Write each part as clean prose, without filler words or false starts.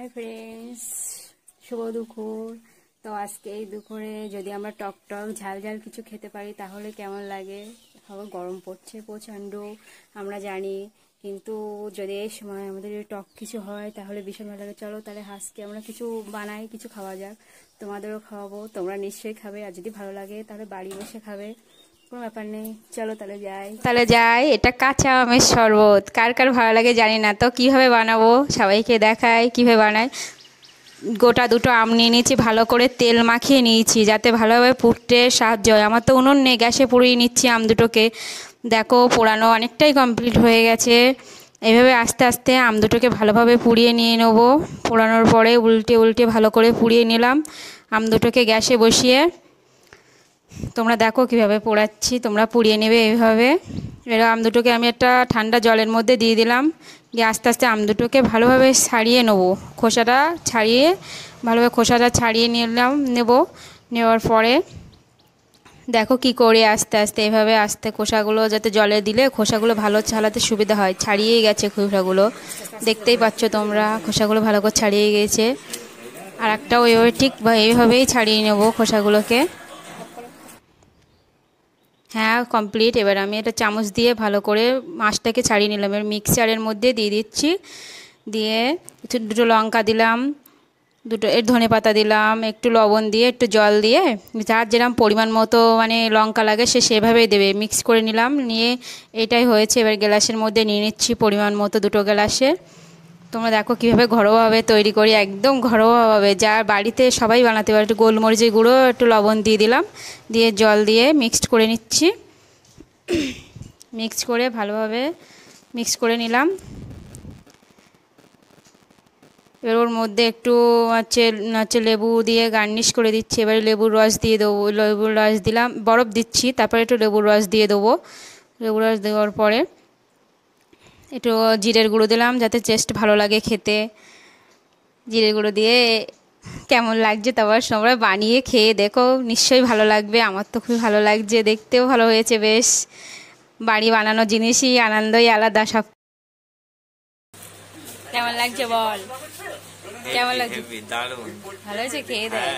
Hi friends, শুভ দুপুর। তো আজকে এই দুপুরে যদি আমরা টক টক ঝাল ঝাল কিছু খেতে পারি তাহলে কেমন লাগে। আবার গরম পড়ছে প্রচণ্ড, আমরা জানি, কিন্তু যদি এই সময় আমাদের টক কিছু হয় তাহলে ভীষণ ভালো লাগে। চলো তাহলে আজকে আমরা কিছু বানাই, কিছু খাওয়া যাক, তোমাদেরও খাওয়াবো, তোমরা নিশ্চয়ই খাবে। আর যদি ভালো লাগে তাহলে বাড়ি বসে খাবে, কোনো ব্যাপার নেই। চলো তাহলে যাই। এটা কাঁচা আমের শরবত, কার কার ভালো লাগে জানি না। তো কীভাবে বানাবো সবাইকে দেখাই কীভাবে বানাই। গোটা দুটো আম নিয়ে নিয়েছি, ভালো করে তেল মাখিয়ে নিয়েছি যাতে ভালোভাবে পুড়তে সাহায্য হয়। আমার তো উনুন নেই, গ্যাসে পুড়িয়ে নিচ্ছি আম দুটোকে। দেখো পোড়ানো অনেকটাই কমপ্লিট হয়ে গেছে। এইভাবে আস্তে আস্তে আম দুটোকে ভালোভাবে পুড়িয়ে নিয়ে নেবো। পোড়ানোর পরে উল্টে উল্টে ভালো করে পুড়িয়ে নিলাম আম দুটোকে গ্যাসে বসিয়ে। তোমরা দেখো কিভাবে পোড়াচ্ছি, তোমরা পুড়িয়ে নেবে এইভাবে। এবার আম দুটোকে আমি একটা ঠান্ডা জলের মধ্যে দিয়ে দিলাম, দিয়ে আস্তে আস্তে আম দুটোকে ভালোভাবে ছাড়িয়ে নেবো। খোসাটা ছাড়িয়ে ভালোভাবে ছাড়িয়ে নেওয়ার পরে দেখো কি করে আস্তে আস্তে এইভাবে আস্তে খোসাগুলো যাতে জলে দিলে খোসাগুলো ভালো ছাড়াতে সুবিধা হয়। ছাড়িয়েই গেছে খোসাগুলো, দেখতেই পাচ্ছ তোমরা, খোসাগুলো ভালো করে ছাড়িয়ে গেছে। আর একটাও এইভাবে ঠিক এইভাবেই ছাড়িয়ে নেবো খোসাগুলোকে। হ্যাঁ কমপ্লিট। এবার আমি এটা চামচ দিয়ে ভালো করে মাছটাকে ছাড়িয়ে নিলাম। এবার মিক্সচারের মধ্যে দিয়ে দিচ্ছি, দিয়ে দুটো লঙ্কা দিলাম, ধনে পাতা দিলাম, একটু লবণ দিয়ে একটু জল দিয়ে, যার যেরকম পরিমাণ মতো মানে লঙ্কা লাগে সে সেভাবেই দেবে। মিক্স করে নিলাম, নিয়ে এটাই হয়েছে। এবার গ্লাসের মধ্যে নিয়ে নিচ্ছি পরিমাণ মতো, দুটো গ্লাসে। তোমরা দেখো কীভাবে ঘরোয়াভাবে তৈরি করি, একদম ঘরোয়াভাবে, যার বাড়িতে সবাই বানাতে পারে। একটু গোলমরিচের গুঁড়ো, একটু লবণ দিয়ে দিলাম, দিয়ে জল দিয়ে মিক্সড করে নিচ্ছি। মিক্স করে ভালোভাবে মিক্স করে নিলাম। এবার ওর মধ্যে একটু হচ্ছে লেবু দিয়ে গার্নিশ করে দিচ্ছি। এবারে লেবুর রস দিয়ে দেবো, লেবুর রস দিলাম, বরফ দিচ্ছি, তারপরে একটু লেবুর রস দিয়ে দেবো। লেবুর রস দেওয়ার পরে একটু জিরের গুঁড়ো দিলাম যাতে টেস্ট ভালো লাগে খেতে। জিরের গুঁড়ো দিয়ে কেমন লাগছে তারপর তোমরা বানিয়ে খেয়ে দেখো, নিশ্চয়ই ভালো লাগবে। আমার তো খুবই ভালো লাগছে, দেখতেও ভালো হয়েছে বেশ। বাড়ি বানানো জিনিসই আনন্দই আলাদা। সব কেমন লাগছে বল, কেমন লাগছে? ভালো হয়েছে, খেয়ে দেয়।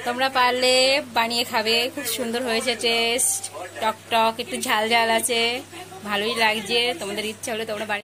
তোমরা পারলে বানিয়ে খাবে, খুব সুন্দর হয়েছে টেস্ট, টক টক একটু ঝাল ঝাল আছে, ভালোই লাগছে। তোমাদের ইচ্ছা হলে তোমরা